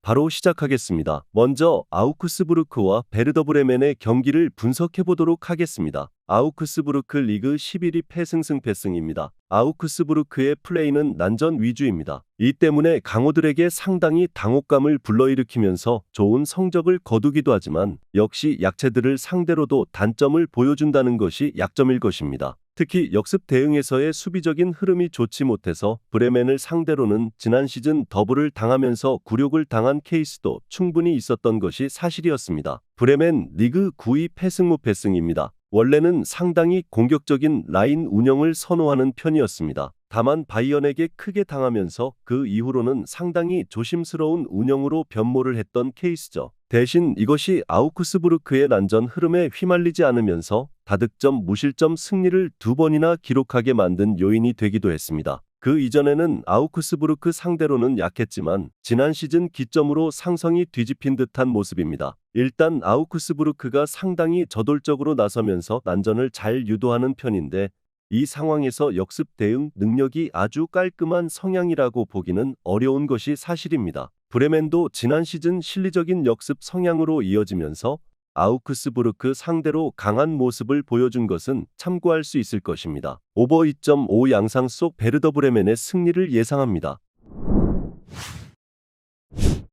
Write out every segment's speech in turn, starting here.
바로 시작하겠습니다. 먼저 아우크스부르크와 베르더 브레멘의 경기를 분석해 보도록 하겠습니다. 아우크스부르크 리그 11위 패승승패승입니다. 아우크스부르크의 플레이는 난전 위주입니다. 이 때문에 강호들에게 상당히 당혹감을 불러일으키면서 좋은 성적을 거두기도 하지만 역시 약체들을 상대로도 단점을 보여준다는 것이 약점일 것입니다. 특히 역습 대응에서의 수비적인 흐름이 좋지 못해서 브레멘을 상대로는 지난 시즌 더블을 당하면서 굴욕을 당한 케이스도 충분히 있었던 것이 사실이었습니다. 브레멘 리그 9위 패승무패승입니다. 원래는 상당히 공격적인 라인 운영을 선호하는 편이었습니다. 다만 바이언에게 크게 당하면서 그 이후로는 상당히 조심스러운 운영으로 변모를 했던 케이스죠. 대신 이것이 아우크스부르크의 난전 흐름에 휘말리지 않으면서 다득점 무실점 승리를 2번이나 기록하게 만든 요인이 되기도 했습니다. 그 이전에는 아우크스부르크 상대로는 약했지만 지난 시즌 기점으로 상성이 뒤집힌 듯한 모습입니다. 일단 아우크스부르크가 상당히 저돌적으로 나서면서 난전을 잘 유도하는 편인데 이 상황에서 역습 대응 능력이 아주 깔끔한 성향이라고 보기는 어려운 것이 사실입니다. 브레멘도 지난 시즌 실리적인 역습 성향으로 이어지면서 아우크스부르크 상대로 강한 모습을 보여준 것은 참고할 수 있을 것입니다. 오버 2.5 양상 속 베르더 브레멘의 승리를 예상합니다.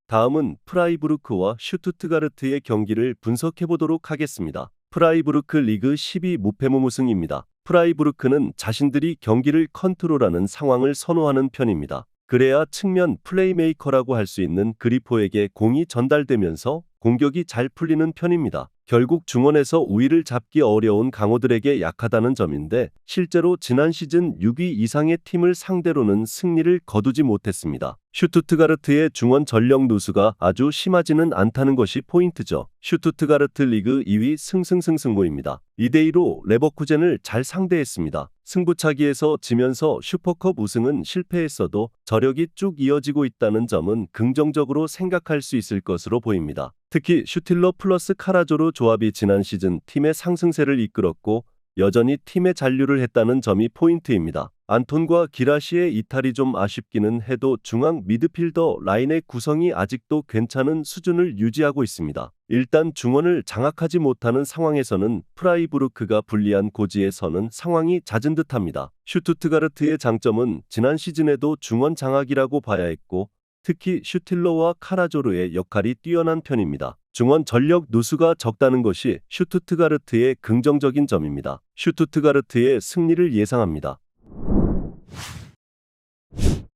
다음은 프라이부르크와 슈투트가르트의 경기를 분석해 보도록 하겠습니다. 프라이부르크 리그 12 무패무무승입니다. 프라이부르크는 자신들이 경기를 컨트롤하는 상황을 선호하는 편입니다. 그래야 측면 플레이메이커라고 할 수 있는 그리포에게 공이 전달되면서 공격이 잘 풀리는 편입니다. 결국 중원에서 우위를 잡기 어려운 강호들에게 약하다는 점인데 실제로 지난 시즌 6위 이상의 팀을 상대로는 승리를 거두지 못했습니다. 슈투트가르트의 중원 전력 누수가 아주 심하지는 않다는 것이 포인트죠. 슈투트가르트 리그 2위 승승승승무입니다. 2대2로 레버쿠젠을 잘 상대했습니다. 승부차기에서 지면서 슈퍼컵 우승은 실패했어도 저력이 쭉 이어지고 있다는 점은 긍정적으로 생각할 수 있을 것으로 보입니다. 특히 슈틸러 플러스 카라조르 조합이 지난 시즌 팀의 상승세를 이끌었고 여전히 팀의 잔류를 했다는 점이 포인트입니다. 안톤과 기라시의 이탈이 좀 아쉽기는 해도 중앙 미드필더 라인의 구성이 아직도 괜찮은 수준을 유지하고 있습니다. 일단 중원을 장악하지 못하는 상황에서는 프라이부르크가 불리한 고지에 서는 상황이 잦은 듯합니다. 슈투트가르트의 장점은 지난 시즌에도 중원 장악이라고 봐야 했고 특히 슈틸러와 카라조르의 역할이 뛰어난 편입니다. 중원 전력 누수가 적다는 것이 슈투트가르트의 긍정적인 점입니다. 슈투트가르트의 승리를 예상합니다.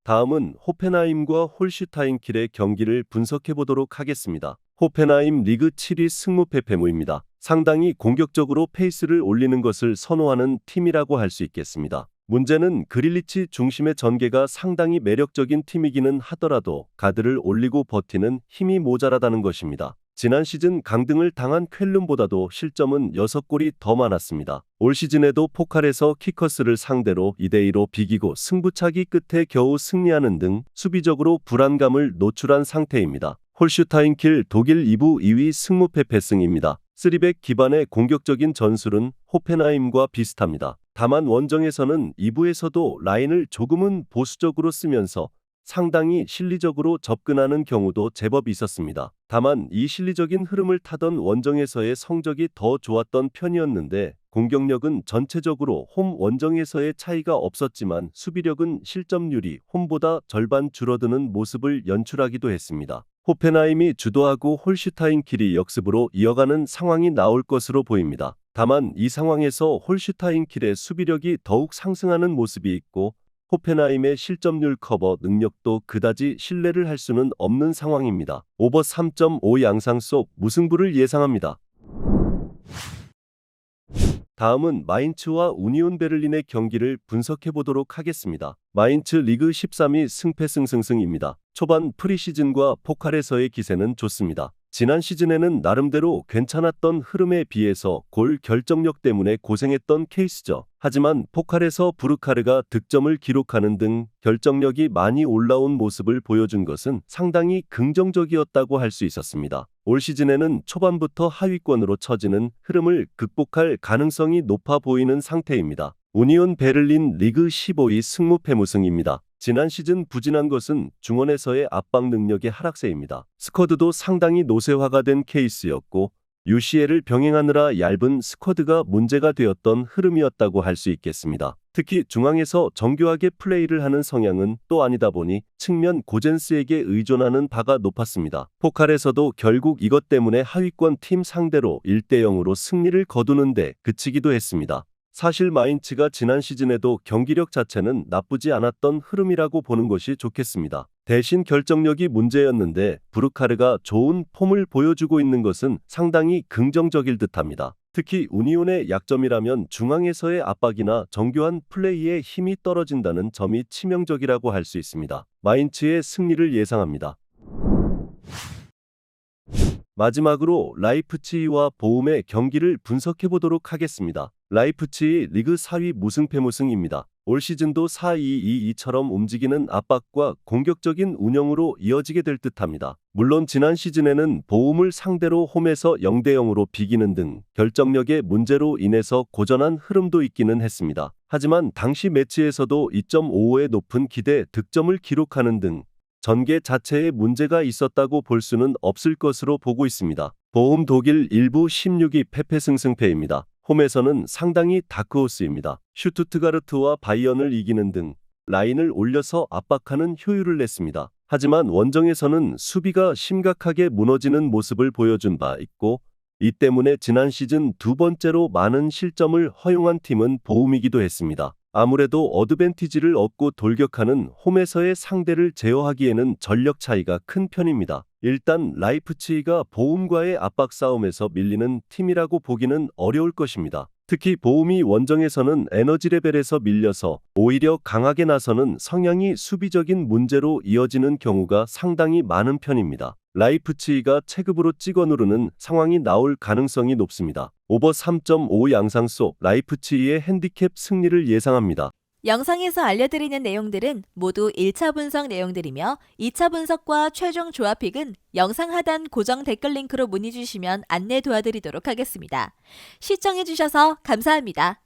다음은 호펜하임과 홀슈타인킬의 경기를 분석해 보도록 하겠습니다. 호펜하임 리그 7위 승무패패무입니다. 상당히 공격적으로 페이스를 올리는 것을 선호하는 팀이라고 할 수 있겠습니다. 문제는 그릴리치 중심의 전개가 상당히 매력적인 팀이기는 하더라도 가드를 올리고 버티는 힘이 모자라다는 것입니다. 지난 시즌 강등을 당한 쾰름보다도 실점은 6골이 더 많았습니다. 올 시즌에도 포칼에서 키커스를 상대로 2대2로 비기고 승부차기 끝에 겨우 승리하는 등 수비적으로 불안감을 노출한 상태입니다. 홀슈타인킬 독일 2부 2위 승무패패승입니다. 3백 기반의 공격적인 전술은 호펜하임과 비슷합니다. 다만 원정에서는 2부에서도 라인을 조금은 보수적으로 쓰면서 상당히 실리적으로 접근하는 경우도 제법 있었습니다. 다만 이 실리적인 흐름을 타던 원정에서의 성적이 더 좋았던 편이었는데 공격력은 전체적으로 홈 원정에서의 차이가 없었지만 수비력은 실점률이 홈보다 절반 줄어드는 모습을 연출하기도 했습니다. 호펜하임이 주도하고 홀슈타인킬이 역습으로 이어가는 상황이 나올 것으로 보입니다. 다만 이 상황에서 홀슈타인킬의 수비력이 더욱 상승하는 모습이 있고 호펜하임의 실점률 커버 능력도 그다지 신뢰를 할 수는 없는 상황입니다. 오버 3.5 양상 속 무승부를 예상합니다. 다음은 마인츠와 우니온 베를린의 경기를 분석해 보도록 하겠습니다. 마인츠 리그 13위 승패승승승입니다. 초반 프리시즌과 포칼에서의 기세는 좋습니다. 지난 시즌에는 나름대로 괜찮았던 흐름에 비해서 골 결정력 때문에 고생했던 케이스죠. 하지만 포칼에서 부르카르가 득점을 기록하는 등 결정력이 많이 올라온 모습을 보여준 것은 상당히 긍정적이었다고 할 수 있었습니다. 올 시즌에는 초반부터 하위권으로 처지는 흐름을 극복할 가능성이 높아 보이는 상태입니다. 우니온 베를린 리그 15위 승무패무승입니다. 지난 시즌 부진한 것은 중원에서의 압박 능력의 하락세입니다. 스쿼드도 상당히 노쇠화가 된 케이스였고 UCL을 병행하느라 얇은 스쿼드가 문제가 되었던 흐름이었다고 할 수 있겠습니다. 특히 중앙에서 정교하게 플레이를 하는 성향은 또 아니다 보니 측면 고젠스에게 의존하는 바가 높았습니다. 포칼에서도 결국 이것 때문에 하위권 팀 상대로 1대0으로 승리를 거두는데 그치기도 했습니다. 사실 마인츠가 지난 시즌에도 경기력 자체는 나쁘지 않았던 흐름이라고 보는 것이 좋겠습니다. 대신 결정력이 문제였는데 브루카르가 좋은 폼을 보여주고 있는 것은 상당히 긍정적일 듯합니다. 특히 우니온의 약점이라면 중앙에서의 압박이나 정교한 플레이에 힘이 떨어진다는 점이 치명적이라고 할 수 있습니다. 마인츠의 승리를 예상합니다. 마지막으로 라이프치히와 보움의 경기를 분석해 보도록 하겠습니다. 라이프치히 리그 4위 무승패무승입니다. 올 시즌도 4-2-2-2처럼 움직이는 압박과 공격적인 운영으로 이어지게 될 듯합니다. 물론 지난 시즌에는 보움을 상대로 홈에서 0대0으로 비기는 등 결정력의 문제로 인해서 고전한 흐름도 있기는 했습니다. 하지만 당시 매치에서도 2.55의 높은 기대 득점을 기록하는 등 전개 자체에 문제가 있었다고 볼 수는 없을 것으로 보고 있습니다. 보움 독일 1부 16위 패패승승패입니다. 홈에서는 상당히 다크호스입니다. 슈투트가르트와 바이언을 이기는 등 라인을 올려서 압박하는 효율을 냈습니다. 하지만 원정에서는 수비가 심각하게 무너지는 모습을 보여준 바 있고 이 때문에 지난 시즌 두 번째로 많은 실점을 허용한 팀은 보움이기도 했습니다. 아무래도 어드밴티지를 얻고 돌격하는 홈에서의 상대를 제어하기에는 전력 차이가 큰 편입니다. 일단 라이프치히가 보움과의 압박 싸움에서 밀리는 팀이라고 보기는 어려울 것입니다. 특히 보움이 원정에서는 에너지 레벨에서 밀려서 오히려 강하게 나서는 성향이 수비적인 문제로 이어지는 경우가 상당히 많은 편입니다. 라이프치히가 체급으로 찍어 누르는 상황이 나올 가능성이 높습니다. 오버 3.5 양상 속 라이프치히의 핸디캡 승리를 예상합니다. 영상에서 알려드리는 내용들은 모두 1차 분석 내용들이며 2차 분석과 최종 조합픽은 영상 하단 고정 댓글 링크로 문의 주시면 안내 도와드리도록 하겠습니다. 시청해주셔서 감사합니다.